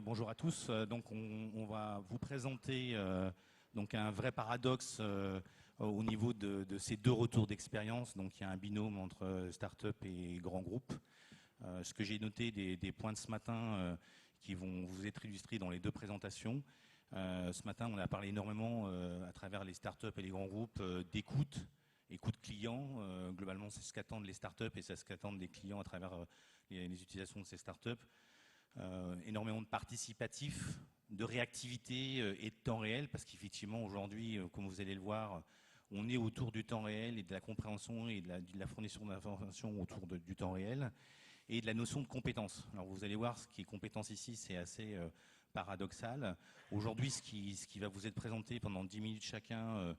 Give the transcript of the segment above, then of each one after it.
bonjour à tous. Donc on va vous présenter donc un vrai paradoxe au niveau de ces deux retours d'expérience. Donc il y a un binôme entre start-up et grands groupes. Ce que j'ai noté des points de ce matin qui vont vous être illustrés dans les deux présentations. Ce matin, on a parlé énormément à travers les start-up et les grands groupes d'écoute, écoute client. Globalement, c'est ce qu'attendent les start-up et c'est ce qu'attendent les clients à travers les utilisations de ces start-up. Énormément de participatif, de réactivité et de temps réel, parce qu'effectivement aujourd'hui, comme vous allez le voir, on est autour du temps réel et de la compréhension et de la fourniture d'informations autour du temps réel et de la notion de compétence. Alors vous allez voir, ce qui est compétence ici, c'est assez paradoxal. Aujourd'hui, ce qui va vous être présenté pendant 10 minutes chacun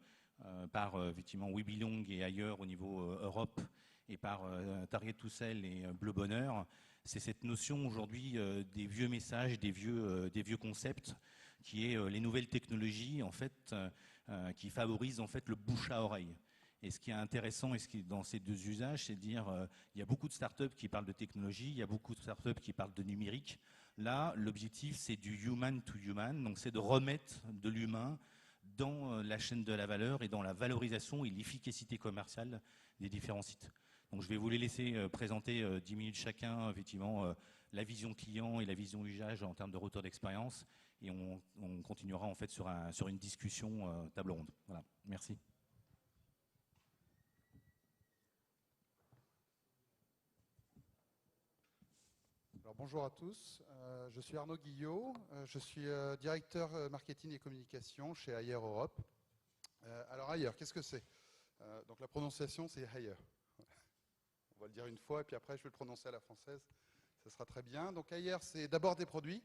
par effectivement WeBelong et ailleurs au niveau Europe et par Target to Sell et Bleu Bonheur, c'est cette notion aujourd'hui des vieux messages, des vieux concepts, qui est les nouvelles technologies en fait, qui favorisent en fait le bouche à oreille. Et ce qui est intéressant et ce qui est dans ces deux usages, c'est de dire il y a beaucoup de startups qui parlent de technologie, il y a beaucoup de startups qui parlent de numérique. Là, l'objectif, c'est du human to human, donc c'est de remettre de l'humain dans la chaîne de la valeur et dans la valorisation et l'efficacité commerciale des différents sites. Donc je vais vous les laisser présenter 10 minutes chacun, effectivement, la vision client et la vision usage en termes de retour d'expérience. Et on continuera en fait sur une discussion table ronde. Voilà, merci. Alors, bonjour à tous, je suis Arnaud Guillot, je suis directeur marketing et communication chez Haier Europe. Alors Haier, qu'est-ce que c'est? Donc la prononciation c'est Haier. On va le dire une fois et puis après je vais le prononcer à la française, ça sera très bien. Donc Haier, c'est d'abord des produits,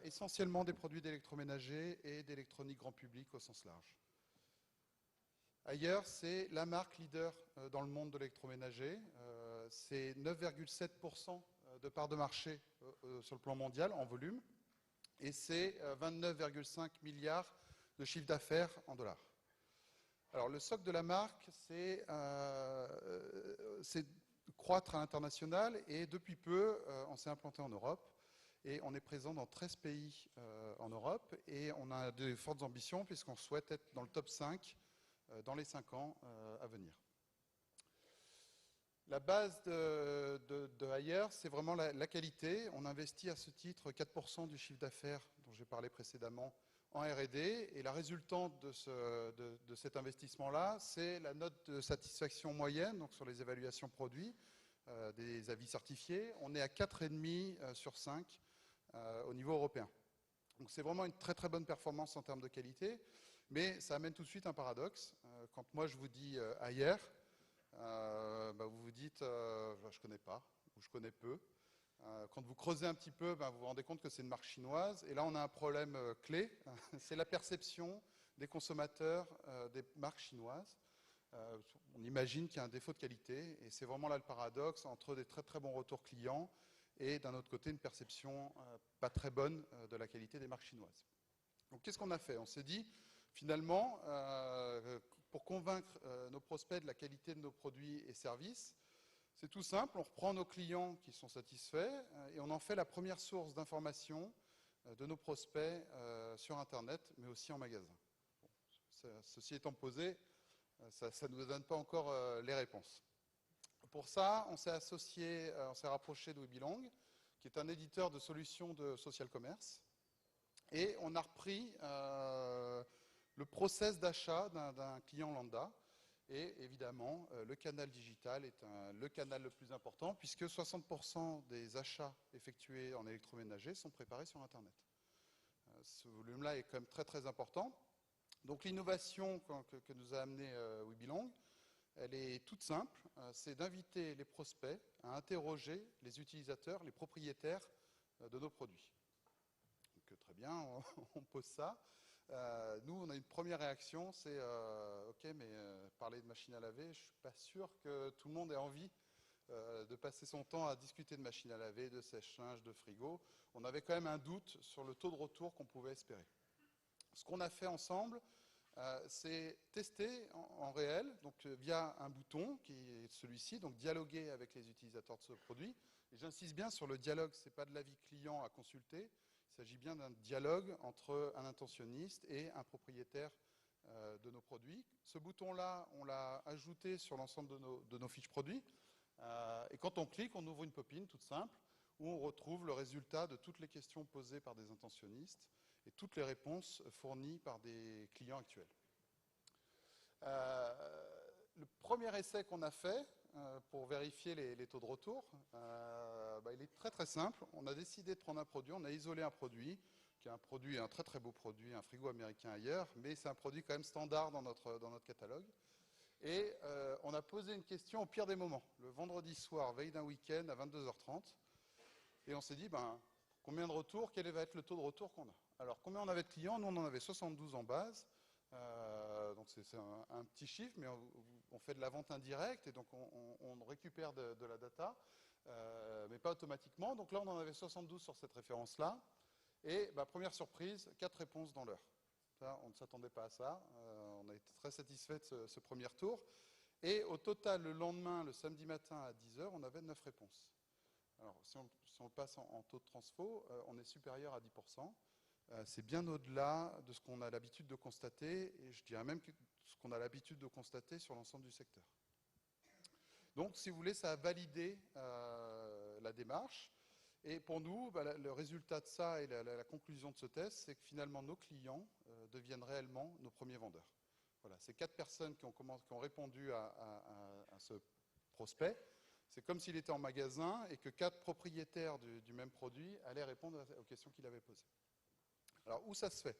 essentiellement des produits d'électroménager et d'électronique grand public au sens large. Haier, c'est la marque leader dans le monde de l'électroménager, c'est 9,7% de part de marché sur le plan mondial en volume et c'est 29,5 milliards de chiffre d'affaires en dollars. Alors le socle de la marque, c'est croître à l'international et depuis peu, on s'est implanté en Europe et on est présent dans 13 pays en Europe et on a de fortes ambitions puisqu'on souhaite être dans le top 5 dans les 5 ans à venir. La base de Haier, c'est vraiment la qualité. On investit à ce titre 4% du chiffre d'affaires dont j'ai parlé précédemment en R&D. Et la résultante de cet investissement-là, c'est la note de satisfaction moyenne, donc sur les évaluations produits, des avis certifiés. On est à 4,5 sur 5 au niveau européen. Donc c'est vraiment une très très bonne performance en termes de qualité. Mais ça amène tout de suite un paradoxe. Quand moi je vous dis Haier, vous vous dites je connais pas ou je connais peu. Quand vous creusez un petit peu, vous vous rendez compte que c'est une marque chinoise. Et là, on a un problème clé, c'est la perception des consommateurs des marques chinoises. On imagine qu'il y a un défaut de qualité et c'est vraiment là le paradoxe entre des très très bons retours clients et d'un autre côté une perception pas très bonne de la qualité des marques chinoises. Donc qu'est-ce qu'on a fait? On s'est dit finalement, pour convaincre nos prospects de la qualité de nos produits et services, c'est tout simple, on reprend nos clients qui sont satisfaits et on en fait la première source d'information de nos prospects sur Internet, mais aussi en magasin. Bon, ceci étant posé, ça ne nous donne pas encore les réponses. Pour ça, on s'est associé, on s'est rapproché de WeBelong, qui est un éditeur de solutions de social commerce, et on a repris le process d'achat d'un client lambda. Et évidemment, le canal digital est le canal le plus important puisque 60% des achats effectués en électroménager sont préparés sur Internet. Ce volume-là est quand même très très important. Donc l'innovation que nous a amené WeBelong, elle est toute simple. C'est d'inviter les prospects à interroger les utilisateurs, les propriétaires de nos produits. Donc très bien, on pose ça. Nous, on a une première réaction, c'est ok, mais parler de machine à laver, je ne suis pas sûr que tout le monde ait envie de passer son temps à discuter de machine à laver, de sèche-linge, de frigo. On avait quand même un doute sur le taux de retour qu'on pouvait espérer. Ce qu'on a fait ensemble, c'est tester en réel, donc via un bouton qui est celui-ci, donc dialoguer avec les utilisateurs de ce produit. Et j'insiste bien sur le dialogue, ce n'est pas de l'avis client à consulter, s'agit bien d'un dialogue entre un intentionniste et un propriétaire de nos produits. Ce bouton-là, on l'a ajouté sur l'ensemble de nos fiches produits. Et quand on clique, on ouvre une pop-in toute simple où on retrouve le résultat de toutes les questions posées par des intentionnistes et toutes les réponses fournies par des clients actuels. Le premier essai qu'on a fait pour vérifier les taux de retour, il est très très simple. On a décidé de prendre un produit, on a isolé un produit, qui est un très très beau produit, un frigo américain ailleurs, mais c'est un produit quand même standard dans notre catalogue. Et on a posé une question au pire des moments, le vendredi soir, veille d'un week-end à 22h30. Et on s'est dit, combien de retours, quel va être le taux de retour qu'on a? Alors, combien on avait de clients? Nous, on en avait 72 en base. Donc, c'est un petit chiffre, mais on fait de la vente indirecte et donc on récupère de la data, mais pas automatiquement. Donc là, on en avait 72 sur cette référence-là. Et première surprise, 4 réponses dans l'heure. On ne s'attendait pas à ça. On a été très satisfait de ce premier tour. Et au total, le lendemain, le samedi matin à 10h, on avait 9 réponses. Alors, si on passe en taux de transfo, on est supérieur à 10%. C'est bien au-delà de ce qu'on a l'habitude de constater, et je dirais même que ce qu'on a l'habitude de constater sur l'ensemble du secteur. Donc, si vous voulez, ça a validé la démarche. Et pour nous, le résultat de ça et la conclusion de ce test, c'est que finalement, nos clients deviennent réellement nos premiers vendeurs. Voilà, ces 4 personnes qui ont répondu à ce prospect, c'est comme s'il était en magasin et que 4 propriétaires du même produit allaient répondre aux questions qu'il avait posées. Alors, où ça se fait?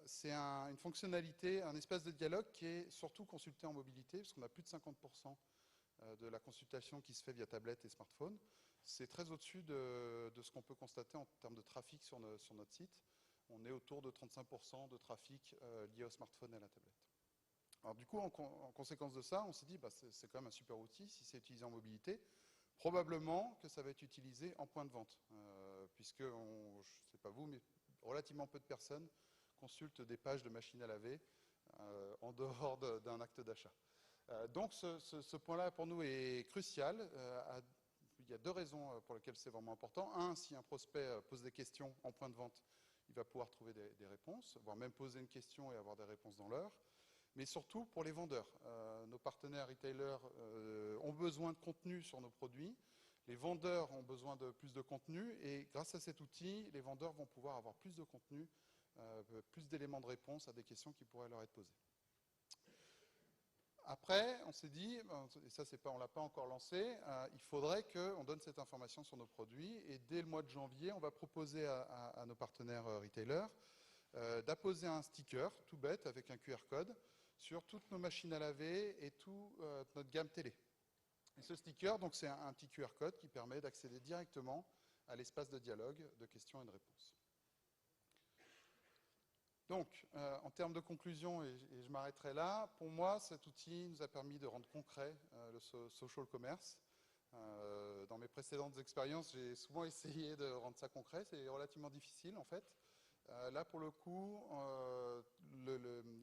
C'est une fonctionnalité, un espace de dialogue qui est surtout consulté en mobilité, parce qu'on a plus de 50% de la consultation qui se fait via tablette et smartphone. C'est très au-dessus de ce qu'on peut constater en termes de trafic sur notre site. On est autour de 35% de trafic lié au smartphone et à la tablette. Alors du coup, en conséquence de ça, on s'est dit, c'est quand même un super outil si c'est utilisé en mobilité. Probablement que ça va être utilisé en point de vente, puisque, je ne sais pas vous, mais relativement peu de personnes consultent des pages de machines à laver en dehors d'un acte d'achat. Donc ce point-là, pour nous, est crucial. Il y a 2 raisons pour lesquelles c'est vraiment important. Un, si un prospect pose des questions en point de vente, il va pouvoir trouver des réponses, voire même poser une question et avoir des réponses dans l'heure. Mais surtout pour les vendeurs. Nos partenaires retailers ont besoin de contenu sur nos produits. Les vendeurs ont besoin de plus de contenu. Et grâce à cet outil, les vendeurs vont pouvoir avoir plus de contenu, plus d'éléments de réponse à des questions qui pourraient leur être posées. Après, on s'est dit, et ça on ne l'a pas encore lancé, il faudrait qu'on donne cette information sur nos produits. Et dès le mois de janvier, on va proposer à nos partenaires retailers d'apposer un sticker tout bête avec un QR code sur toutes nos machines à laver et toute notre gamme télé. Et ce sticker, donc c'est un petit QR code qui permet d'accéder directement à l'espace de dialogue, de questions et de réponses. Donc, en termes de conclusion, et je m'arrêterai là, pour moi, cet outil nous a permis de rendre concret le social commerce. Dans mes précédentes expériences, j'ai souvent essayé de rendre ça concret. C'est relativement difficile, en fait. Là, pour le coup,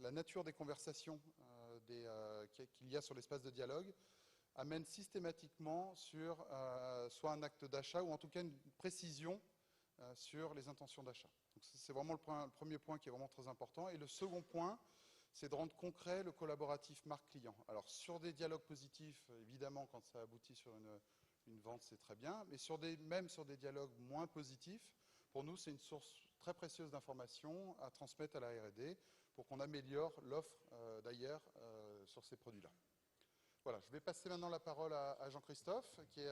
la nature des conversations qu'il y a sur l'espace de dialogue amène systématiquement sur soit un acte d'achat ou en tout cas une précision sur les intentions d'achat. C'est vraiment le premier point qui est vraiment très important. Et le second point, c'est de rendre concret le collaboratif marque-client. Alors sur des dialogues positifs, évidemment, quand ça aboutit sur une vente, c'est très bien. Mais même sur des dialogues moins positifs, pour nous, c'est une source très précieuse d'informations à transmettre à la R&D pour qu'on améliore l'offre d'ailleurs sur ces produits-là. Voilà, je vais passer maintenant la parole à Jean-Christophe, qui est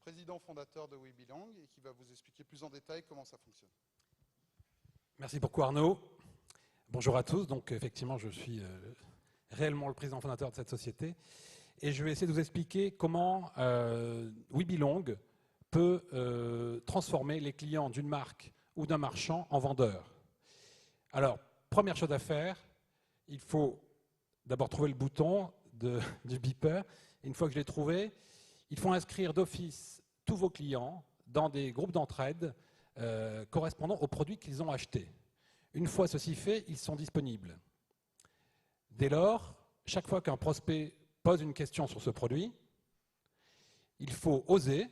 président fondateur de WeBelong et qui va vous expliquer plus en détail comment ça fonctionne. Merci beaucoup Arnaud. Bonjour à tous. Donc effectivement, je suis réellement le président fondateur de cette société et je vais essayer de vous expliquer comment WeBelong peut transformer les clients d'une marque ou d'un marchand en vendeurs. Alors, première chose à faire, il faut d'abord trouver le bouton du beeper. Et une fois que je l'ai trouvé, il faut inscrire d'office tous vos clients dans des groupes d'entraide correspondant aux produits qu'ils ont achetés. Une fois ceci fait, ils sont disponibles. Dès lors, chaque fois qu'un prospect pose une question sur ce produit, il faut oser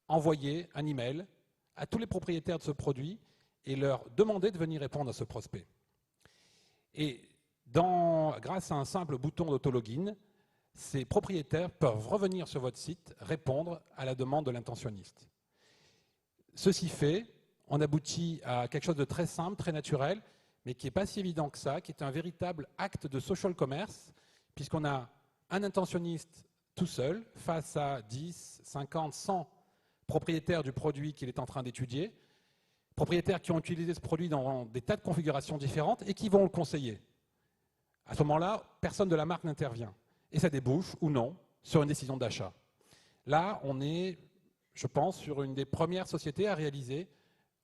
envoyer un email à tous les propriétaires de ce produit et leur demander de venir répondre à ce prospect. Et grâce à un simple bouton d'autologin, ces propriétaires peuvent revenir sur votre site, répondre à la demande de l'intentionniste. Ceci fait, on aboutit à quelque chose de très simple, très naturel, mais qui n'est pas si évident que ça, qui est un véritable acte de social commerce, puisqu'on a un intentionniste tout seul face à 10, 50, 100 propriétaires du produit qu'il est en train d'étudier, propriétaires qui ont utilisé ce produit dans des tas de configurations différentes et qui vont le conseiller. À ce moment-là, personne de la marque n'intervient. Et ça débouche, ou non, sur une décision d'achat. Là, on est, je pense, sur une des premières sociétés à réaliser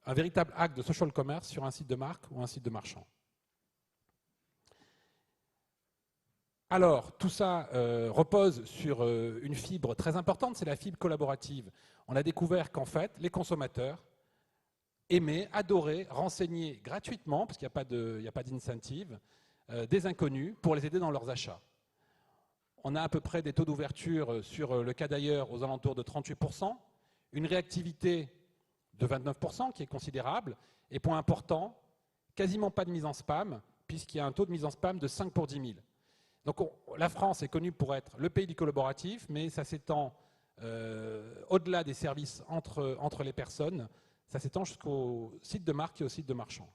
un véritable acte de social commerce sur un site de marque ou un site de marchand. Alors, tout ça repose sur une fibre très importante, c'est la fibre collaborative. On a découvert qu'en fait, les consommateurs aimaient, adoraient, renseigner gratuitement, parce qu'il n'y a pas d'incentive, des inconnus pour les aider dans leurs achats. On a à peu près des taux d'ouverture sur le cas d'ailleurs aux alentours de 38%, une réactivité de 29% qui est considérable, et point important, quasiment pas de mise en spam, puisqu'il y a un taux de mise en spam de 5 pour 10 000. Donc la France est connue pour être le pays du collaboratif, mais ça s'étend au-delà des services entre les personnes, ça s'étend jusqu'au site de marque et au site de marchand.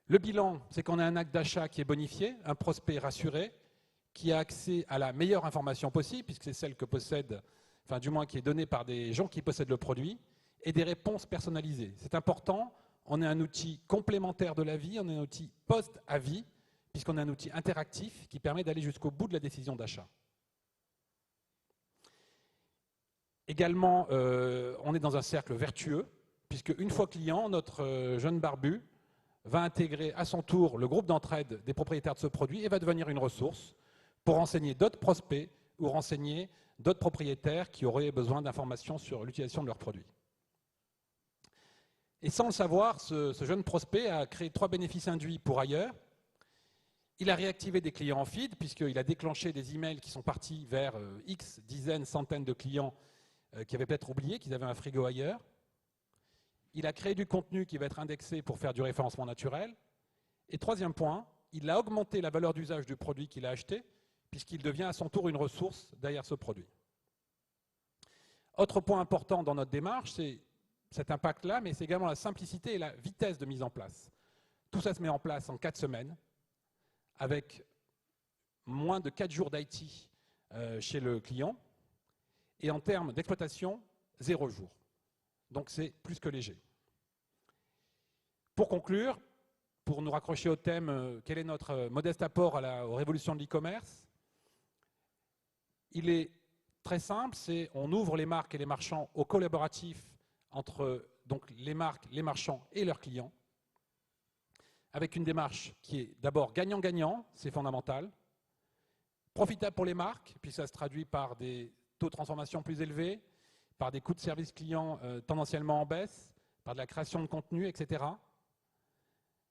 Le bilan, c'est qu'on a un acte d'achat qui est bonifié, un prospect rassuré, qui a accès à la meilleure information possible, puisque c'est celle que possède, enfin du moins qui est donnée par des gens qui possèdent le produit, et des réponses personnalisées. C'est important, on est un outil complémentaire de la vie, on est un outil post-avis, puisqu'on a un outil interactif qui permet d'aller jusqu'au bout de la décision d'achat. Également, on est dans un cercle vertueux, puisque une fois client, notre jeune barbu va intégrer à son tour le groupe d'entraide des propriétaires de ce produit et va devenir une ressource pour renseigner d'autres prospects ou renseigner d'autres propriétaires qui auraient besoin d'informations sur l'utilisation de leurs produits. Et sans le savoir, ce jeune prospect a créé 3 bénéfices induits pour ailleurs. Il a réactivé des clients en feed, puisqu'il a déclenché des emails qui sont partis vers X dizaines, centaines de clients qui avaient peut-être oublié qu'ils avaient un frigo ailleurs. Il a créé du contenu qui va être indexé pour faire du référencement naturel. Et 3e point, il a augmenté la valeur d'usage du produit qu'il a acheté, puisqu'il devient à son tour une ressource derrière ce produit. Autre point important dans notre démarche, c'est cet impact-là, mais c'est également la simplicité et la vitesse de mise en place. Tout ça se met en place en 4 semaines, avec moins de 4 jours d'IT chez le client, et en termes d'exploitation, 0 jour. Donc c'est plus que léger. Pour conclure, pour nous raccrocher au thème, quel est notre modeste apport aux révolutions de l'e-commerce? Il est très simple, c'est on ouvre les marques et les marchands au collaboratif entre donc, les marques, les marchands et leurs clients, avec une démarche qui est d'abord gagnant-gagnant, c'est fondamental, profitable pour les marques, puis ça se traduit par des taux de transformation plus élevés, par des coûts de service client tendanciellement en baisse, par de la création de contenu, etc.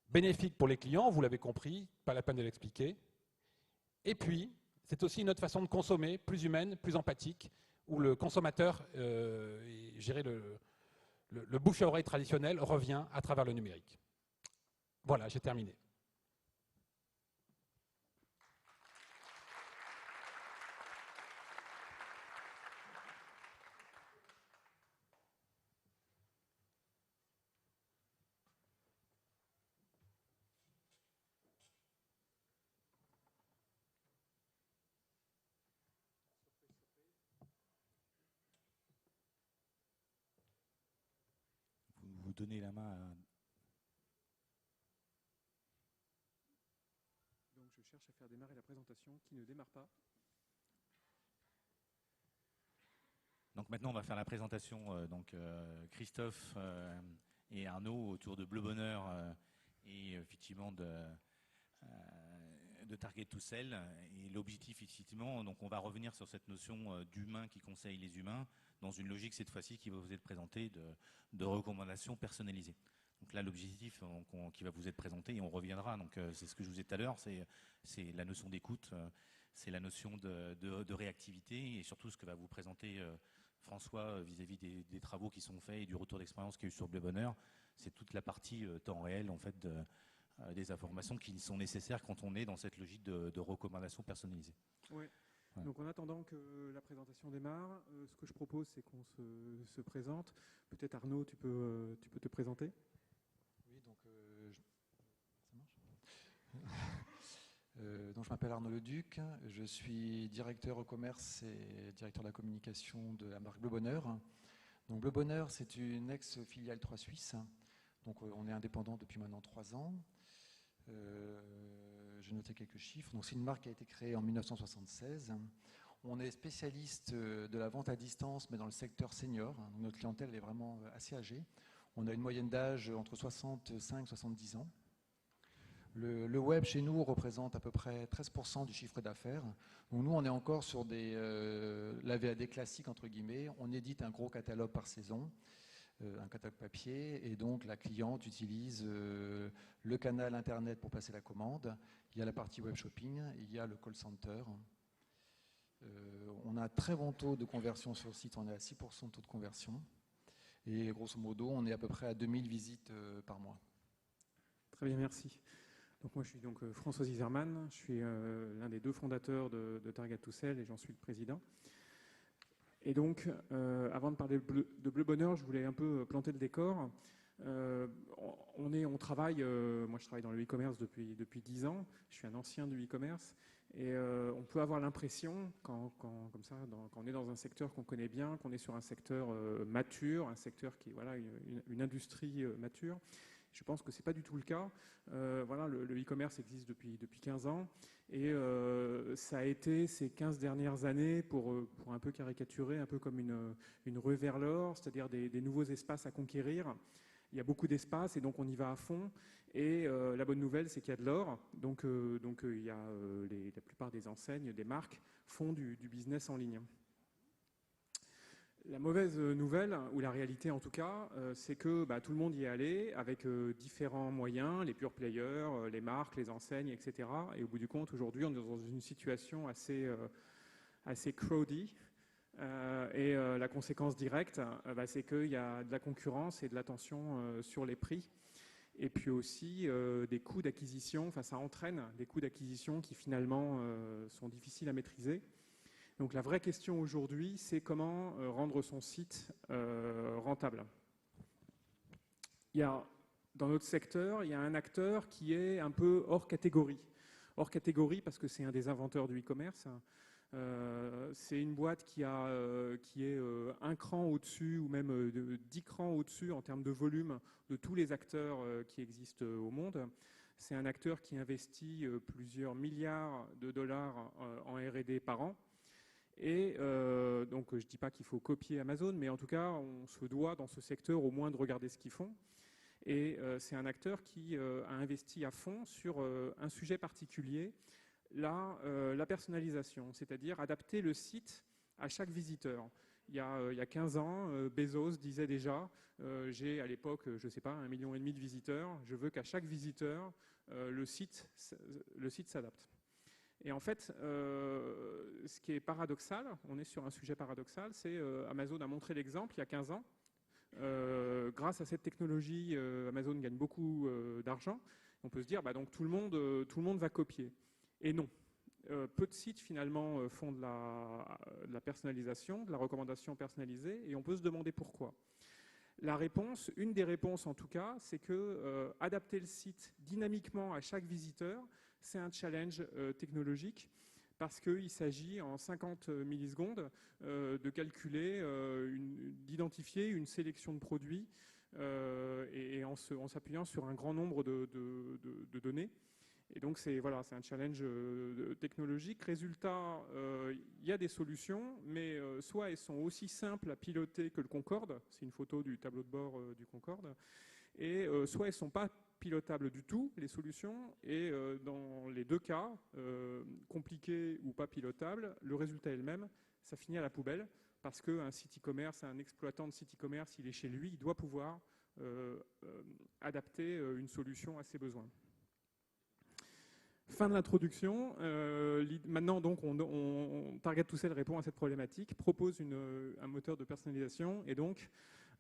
Bénéfique pour les clients, vous l'avez compris, pas la peine de l'expliquer. Et puis, c'est aussi une autre façon de consommer, plus humaine, plus empathique, où le consommateur, le bouche à oreille traditionnel revient à travers le numérique. Voilà, j'ai terminé. Vous donnez la main à... Donc je cherche à faire démarrer la présentation qui ne démarre pas. Donc maintenant, on va faire la présentation. Christophe et Arnaud autour de Bleu Bonheur et effectivement de Target to Sell. Et l'objectif, effectivement, donc on va revenir sur cette notion d'humain qui conseille les humains dans une logique cette fois-ci qui va vous être présentée de recommandations personnalisées. Donc là, l'objectif qui va vous être présenté, et on reviendra, donc c'est ce que je vous ai dit tout à l'heure, c'est la notion d'écoute, c'est la notion de réactivité et surtout ce que va vous présenter François vis-à-vis des travaux qui sont faits et du retour d'expérience qu'il y a eu sur Bleu Bonheur. C'est toute la partie temps réel en fait des informations qui sont nécessaires quand on est dans cette logique de recommandation personnalisée. Ouais. Ouais. Donc en attendant que la présentation démarre, ce que je propose, c'est qu'on se présente. Peut-être Arnaud, tu peux te présenter. Oui, donc ça marche. Donc je m'appelle Arnaud Leduc, je suis directeur au commerce et directeur de la communication de la marque Bleu Bonheur. Donc Bleu Bonheur, c'est une ex-filiale 3 Suisse. Donc on est indépendant depuis maintenant 3 ans. J'ai noté quelques chiffres. Donc c'est une marque qui a été créée en 1976. On est spécialiste de la vente à distance, mais dans le secteur senior. Donc notre clientèle est vraiment assez âgée. On a une moyenne d'âge entre 65 et 70 ans. Le web chez nous représente à peu près 13% du chiffre d'affaires. Donc nous, on est encore sur la VAD classique, entre guillemets. On édite un gros catalogue par saison, un catalogue papier, et donc la cliente utilise le canal Internet pour passer la commande. Il y a la partie web shopping, il y a le call center. On a un très bon taux de conversion sur le site, on est à 6% de taux de conversion. Et grosso modo, on est à peu près à 2000 visites par mois. Très bien, merci. Donc moi, je suis donc François Zizerman, je suis l'un des 2 fondateurs de Target to Sell et j'en suis le président. Et donc, avant de parler de Bleu Bonheur, je voulais un peu planter le décor. On travaille, moi je travaille dans le e-commerce depuis 10 ans, je suis un ancien du e-commerce, et on peut avoir l'impression, quand on est dans un secteur qu'on connaît bien, qu'on est sur un secteur mature, un secteur qui est voilà, une industrie mature. Je pense que ce n'est pas du tout le cas. Voilà, le e-commerce existe depuis 15 ans et ça a été ces 15 dernières années, pour un peu caricaturer, un peu comme une ruée vers l'or, c'est-à-dire des nouveaux espaces à conquérir. Il y a beaucoup d'espace et donc on y va à fond. Et la bonne nouvelle, c'est qu'il y a de l'or. Donc il y a la plupart des enseignes, des marques, font du business en ligne. La mauvaise nouvelle, ou la réalité en tout cas, c'est que tout le monde y est allé avec différents moyens, les pure players, les marques, les enseignes, etc. Et au bout du compte, aujourd'hui, on est dans une situation assez crowded. Et la conséquence directe, c'est qu'il y a de la concurrence et de la tension sur les prix. Et puis aussi des coûts d'acquisition, ça entraîne des coûts d'acquisition qui finalement sont difficiles à maîtriser. Donc la vraie question aujourd'hui, c'est comment rendre son site rentable. Dans notre secteur, il y a un acteur qui est un peu hors catégorie. Hors catégorie parce que c'est un des inventeurs du e-commerce. C'est une boîte qui est un cran au-dessus ou même 10 crans au-dessus en termes de volume de tous les acteurs qui existent au monde. C'est un acteur qui investit plusieurs milliards de dollars en R&D par an. Et donc je ne dis pas qu'il faut copier Amazon, mais en tout cas on se doit dans ce secteur au moins de regarder ce qu'ils font. Et c'est un acteur qui a investi à fond sur un sujet particulier, la personnalisation, c'est-à-dire adapter le site à chaque visiteur. Il y a 15 ans, Bezos disait déjà, j'ai à l'époque, je ne sais pas, 1,5 million de visiteurs, je veux qu'à chaque visiteur, le site s'adapte. Et en fait, ce qui est paradoxal, on est sur un sujet paradoxal, c'est Amazon a montré l'exemple il y a 15 ans. Grâce à cette technologie, Amazon gagne beaucoup d'argent. On peut se dire, donc tout le monde va copier. Et non. Peu de sites finalement font de la personnalisation, de la recommandation personnalisée, et on peut se demander pourquoi. La réponse, une des réponses en tout cas, c'est que adapter le site dynamiquement à chaque visiteur, c'est un challenge technologique parce qu'il s'agit en 50 millisecondes de calculer, d'identifier une sélection de produits et en s'appuyant sur un grand nombre de données. Et donc c'est un challenge technologique. Résultat, il y a des solutions, mais soit elles sont aussi simples à piloter que le Concorde, c'est une photo du tableau de bord du Concorde, et soit elles ne sont pas pilotables du tout, les solutions, et dans les deux cas, compliqués ou pas pilotables, le résultat est le même, ça finit à la poubelle, parce qu'un site e-commerce, un exploitant de site e-commerce, il est chez lui, il doit pouvoir adapter une solution à ses besoins. Fin de l'introduction. maintenant, donc, Target to Sell répond à cette problématique, propose un moteur de personnalisation, et donc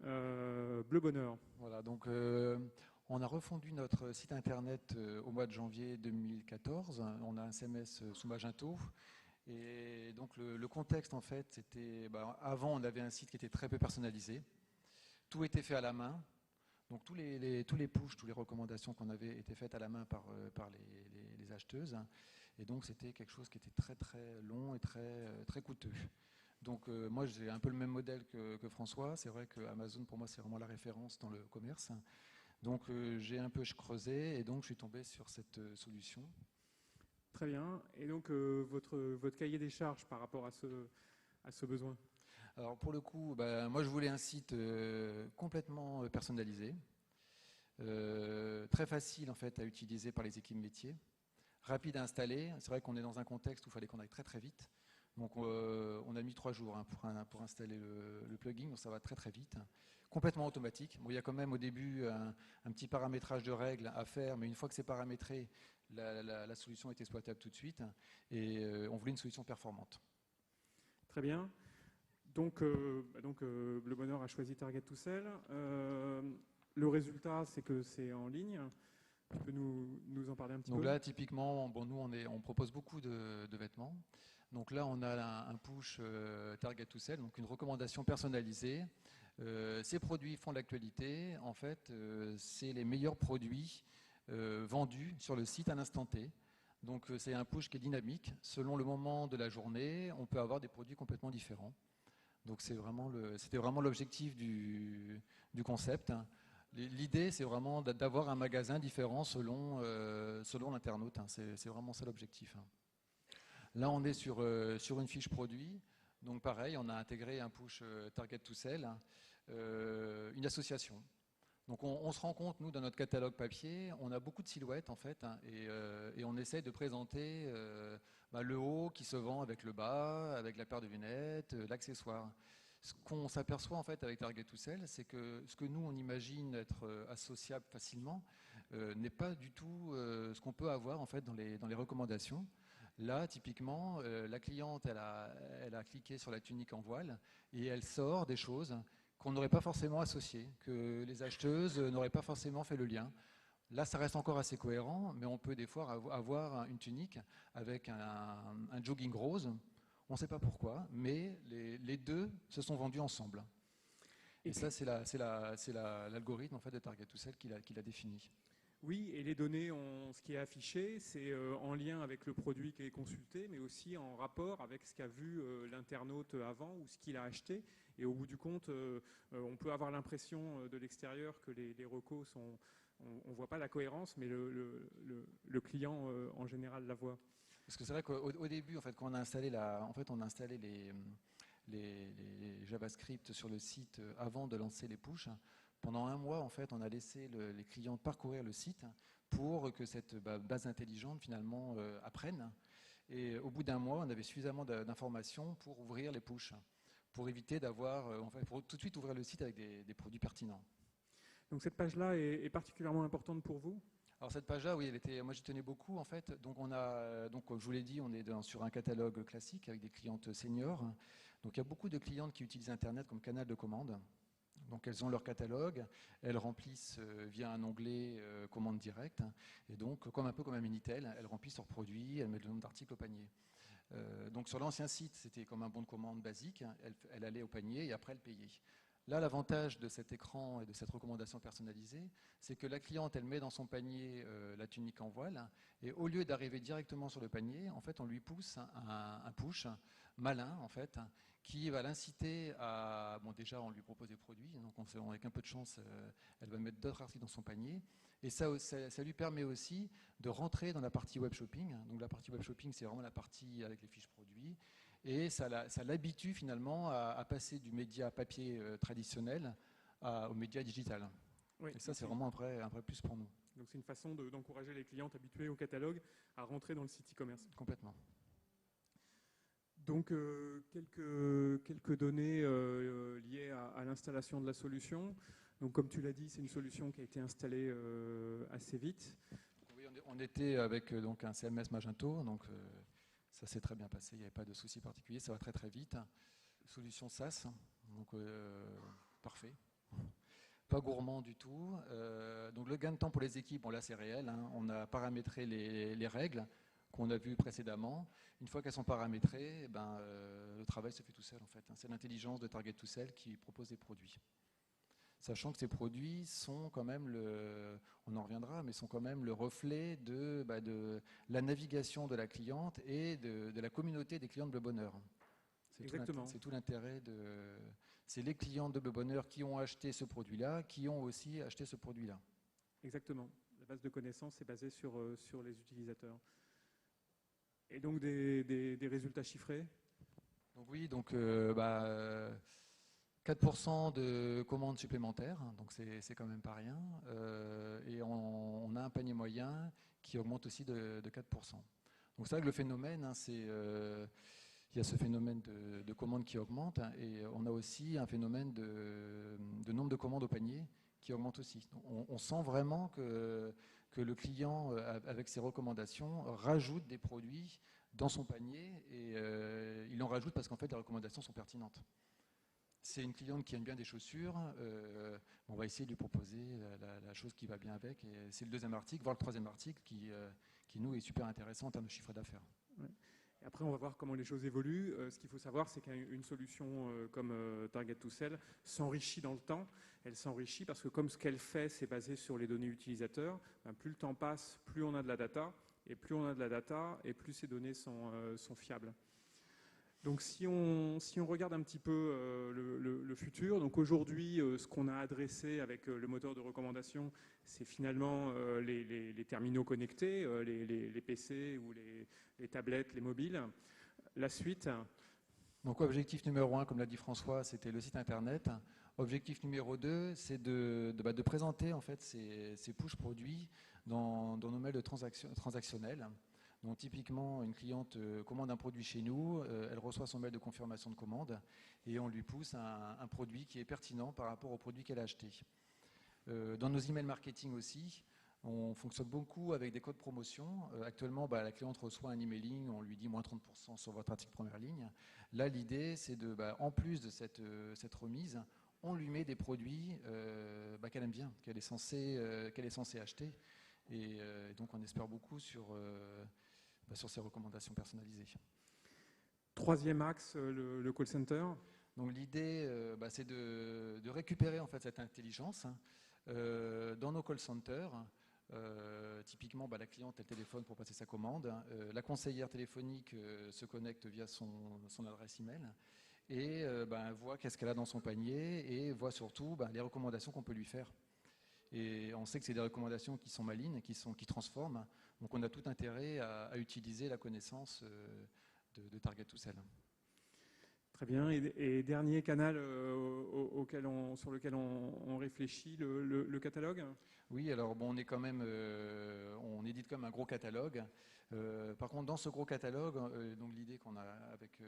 Bleu Bonheur. Voilà, donc on a refondu notre site internet au mois de janvier 2014. On a un CMS sous Magento. Et donc le contexte, en fait, c'était... avant, on avait un site qui était très peu personnalisé. Tout était fait à la main. Donc tous les pushs, toutes les recommandations qu'on avait étaient faites à la main par les acheteuses. Et donc c'était quelque chose qui était très très long et très coûteux. Donc moi j'ai un peu le même modèle que François. C'est vrai que Amazon pour moi c'est vraiment la référence dans le commerce. Donc j'ai un peu creusé et donc je suis tombé sur cette solution. Très bien. Et donc votre cahier des charges par rapport à ce besoin? Alors pour le coup, moi je voulais un site complètement personnalisé, très facile en fait à utiliser par les équipes métiers, rapide à installer. C'est vrai qu'on est dans un contexte où il fallait qu'on aille très très vite. Donc on a mis 3 jours pour installer le plugin, donc ça va très très vite. Complètement automatique. Bon, il y a quand même au début un petit paramétrage de règles à faire, mais une fois que c'est paramétré, la solution est exploitable tout de suite. Et on voulait une solution performante. Très bien. Donc Bleu Bonheur a choisi Target to Sell. Le résultat, c'est que c'est en ligne. Tu peux nous en parler un petit peu? Donc là, typiquement, nous, on propose beaucoup de vêtements. Donc là, on a un push Target to Sell, donc une recommandation personnalisée. Ces produits font l'actualité. En fait, c'est les meilleurs produits vendus sur le site à l'instant T. Donc c'est un push qui est dynamique. Selon le moment de la journée, on peut avoir des produits complètement différents. Donc c'était vraiment l'objectif du concept. L'idée, c'est vraiment d'avoir un magasin différent selon l'internaute. C'est vraiment ça l'objectif. Là, on est sur une fiche produit. Donc pareil, on a intégré un push Target to Sell, une association. Donc on se rend compte, nous, dans notre catalogue papier, on a beaucoup de silhouettes en fait, et on essaie de présenter le haut qui se vend avec le bas, avec la paire de lunettes, l'accessoire. Ce qu'on s'aperçoit en fait avec Target to Sell, c'est que ce que nous on imagine être associable facilement n'est pas du tout ce qu'on peut avoir en fait dans les recommandations. Là, typiquement, la cliente, elle a cliqué sur la tunique en voile et elle sort des choses qu'on n'aurait pas forcément associées, que les acheteuses n'auraient pas forcément fait le lien. Là, ça reste encore assez cohérent, mais on peut des fois avoir une tunique avec un jogging rose. On ne sait pas pourquoi, mais les deux se sont vendus ensemble. Et ça, c'est l'algorithme en fait, de Target to Sell qui l'a défini. Oui, et les données, ce qui est affiché, c'est en lien avec le produit qui est consulté, mais aussi en rapport avec ce qu'a vu l'internaute avant ou ce qu'il a acheté. Et au bout du compte, on peut avoir l'impression de l'extérieur que les recos sont... On ne voit pas la cohérence, mais le client, en général, la voit. Parce que c'est vrai qu'au début, en fait, quand on a installé, les JavaScript sur le site avant de lancer les pushs, pendant 1 mois, en fait, on a laissé les clients parcourir le site pour que cette base intelligente, finalement, apprenne. Et au bout d'1 mois, on avait suffisamment d'informations pour ouvrir les pushs, pour éviter pour tout de suite ouvrir le site avec des produits pertinents. Donc cette page-là est particulièrement importante pour vous? Alors cette page-là, oui, moi j'y tenais beaucoup en fait. Donc comme je vous l'ai dit, on est sur un catalogue classique avec des clientes seniors. Donc il y a beaucoup de clientes qui utilisent Internet comme canal de commande. Donc elles ont leur catalogue, elles remplissent via un onglet commande directe. Et donc un peu comme un Minitel, elles remplissent leurs produits, elles mettent le nombre d'articles au panier. Donc sur l'ancien site, c'était comme un bon de commande basique. Elle allait au panier et après elle payait. Là, l'avantage de cet écran et de cette recommandation personnalisée, c'est que la cliente, elle met dans son panier la tunique en voile, et au lieu d'arriver directement sur le panier, en fait, on lui pousse un push malin, en fait, qui va l'inciter à... Bon, déjà, on lui propose des produits, donc avec un peu de chance, elle va mettre d'autres articles dans son panier, et ça lui permet aussi de rentrer dans la partie web shopping. Donc la partie web shopping, c'est vraiment la partie avec les fiches produits, et ça l'habitue finalement à passer du média papier traditionnel au média digital. Oui, et ça, c'est vraiment un vrai plus pour nous. Donc c'est une façon d'encourager les clientes habituées au catalogue à rentrer dans le site e-commerce. Complètement. Donc quelques données liées à l'installation de la solution. Donc comme tu l'as dit, c'est une solution qui a été installée assez vite. Oui, on était avec donc un CMS Magento, donc Ça s'est très bien passé, il n'y avait pas de souci particulier, ça va très très vite. Solution SaaS, donc parfait. Pas gourmand du tout. Donc le gain de temps pour les équipes, bon là c'est réel, hein. On a paramétré les règles qu'on a vues précédemment. Une fois qu'elles sont paramétrées, eh ben, le travail se fait tout seul en fait. C'est l'intelligence de Target to Sell qui propose des produits. Sachant que ces produits sont quand même on en reviendra, mais sont quand même le reflet de la navigation de la cliente et de la communauté des clients de Bleu Bonheur. Exactement. C'est tout l'intérêt c'est les clients de Bleu Bonheur qui ont acheté ce produit-là, qui ont aussi acheté ce produit-là. Exactement. La base de connaissances est basée sur les utilisateurs. Et donc des résultats chiffrés? Donc oui, 4% de commandes supplémentaires, donc c'est quand même pas rien. Et on a un panier moyen qui augmente aussi de 4%. Donc c'est vrai que le phénomène, hein, il y a ce phénomène de commandes qui augmente, hein, et on a aussi un phénomène de nombre de commandes au panier qui augmente aussi. Donc on sent vraiment que le client, avec ses recommandations, rajoute des produits dans son panier, et il en rajoute parce qu'en fait les recommandations sont pertinentes. C'est une cliente qui aime bien des chaussures, on va essayer de lui proposer la chose qui va bien avec. Et c'est le deuxième article, voire le troisième article, qui nous est super intéressant en termes de chiffre d'affaires. Ouais. Et après, on va voir comment les choses évoluent. Ce qu'il faut savoir, c'est qu'une solution comme Target to Sell s'enrichit dans le temps. Elle s'enrichit parce que comme ce qu'elle fait, c'est basé sur les données utilisateurs, plus le temps passe, plus on a de la data. Et plus on a de la data, et plus ces données sont fiables. Donc si on regarde un petit peu le futur, donc aujourd'hui, ce qu'on a adressé avec le moteur de recommandation, c'est finalement les terminaux connectés, les PC ou les tablettes, les mobiles. La suite. Donc objectif numéro 1, comme l'a dit François, c'était le site internet. Objectif numéro 2, c'est de présenter en fait ces push produits dans nos mails transactionnels. Donc typiquement, une cliente commande un produit chez nous, elle reçoit son mail de confirmation de commande et on lui pousse un produit qui est pertinent par rapport au produit qu'elle a acheté. Dans nos emails marketing aussi, on fonctionne beaucoup avec des codes promotion. Actuellement, la cliente reçoit un emailing, on lui dit moins 30% sur votre article première ligne. Là, l'idée, c'est en plus de cette remise, on lui met des produits qu'elle aime bien, qu'elle est censée acheter. Et donc, on espère beaucoup sur ces recommandations personnalisées. Troisième axe, le call center. Donc, l'idée, c'est de récupérer en fait cette intelligence dans nos call centers. Typiquement, la cliente, elle téléphone pour passer sa commande. La conseillère téléphonique se connecte via son adresse email et voit qu'est-ce qu'elle a dans son panier et voit surtout les recommandations qu'on peut lui faire. Et on sait que c'est des recommandations qui sont malignes, qui transforment. Donc on a tout intérêt à utiliser la connaissance de Target to Sell. Très bien. Et dernier canal sur lequel on réfléchit, le catalogue. Oui, alors on est quand même, on édite comme un gros catalogue. Par contre, dans ce gros catalogue, donc l'idée qu'on a avec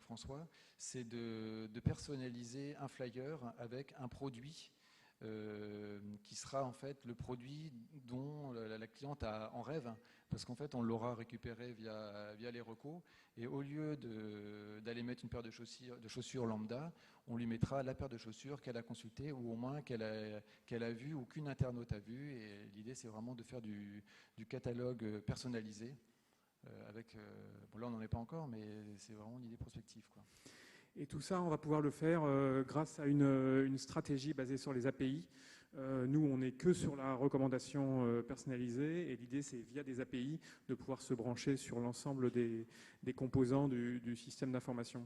François, c'est de personnaliser un flyer avec un produit qui sera en fait le produit dont la cliente a en rêve, parce qu'en fait on l'aura récupéré via les recos, et au lieu d'aller mettre une paire de chaussures lambda, on lui mettra la paire de chaussures qu'elle a consultée ou au moins qu'elle a vue ou qu'une internaute a vue. Et l'idée, c'est vraiment de faire du catalogue personnalisé avec, là on n'en est pas encore, mais c'est vraiment une idée prospective, quoi. Et tout ça, on va pouvoir le faire grâce à une stratégie basée sur les API. Nous, on n'est que sur la recommandation personnalisée, et l'idée, c'est via des API de pouvoir se brancher sur l'ensemble des composants du système d'information.